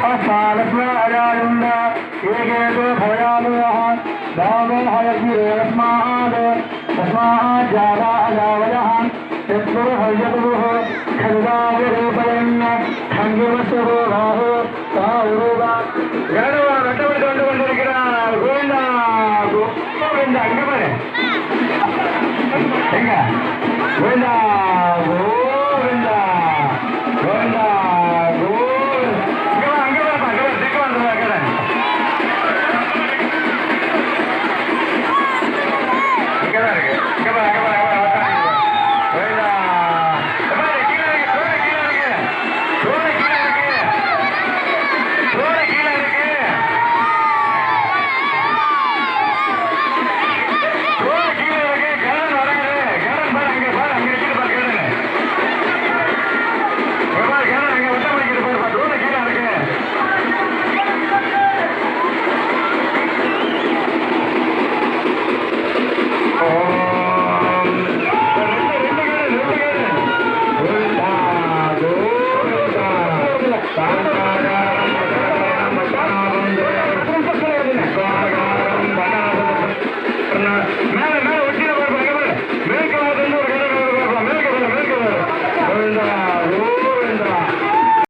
अस्मालस्वारायुण्ड एकेतो भयालयः दावहयतिरेस्माद् तस्मात् जादावयः यत्पुरुहयतुः खड्गाविरूपयन् खङ्गिवस्तुः राहु तावरूपा गणवा रटवट्टु கொண்டிருக்கிறார் கோவிந்தா கோவிந்தா அங்க பாரு எங்க கோவிந்தா கோவிந்தா கோவிந்தா